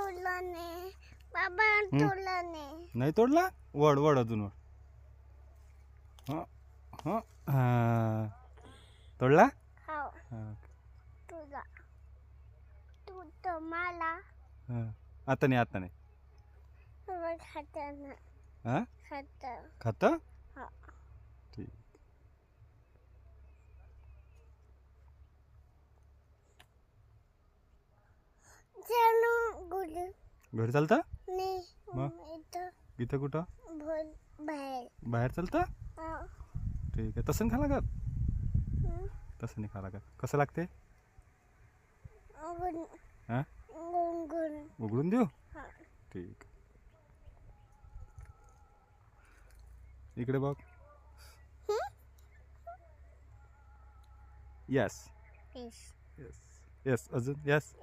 तोडला नाही बाबा तोडला नाही. नाही तोडला. वड वड अजून वड. हं, हं, हा. तोडला. हो हा. तुला तू तर मला हा. आता नाही आता नाही. खाताना हा खाता खाता. हो. ठीक. चलो गुड घरी चालतं. नाही मग इथं इथं कुठं बोल बाहेर. बाहेर चालतं. हो. ठीक आहे. तसं नाही खा लागत. तसं नाही खा लागत. कसं लागते. हा उघडून देऊ. ठीक. इकडे बघ. Yes Yes. यस यस अजून यस.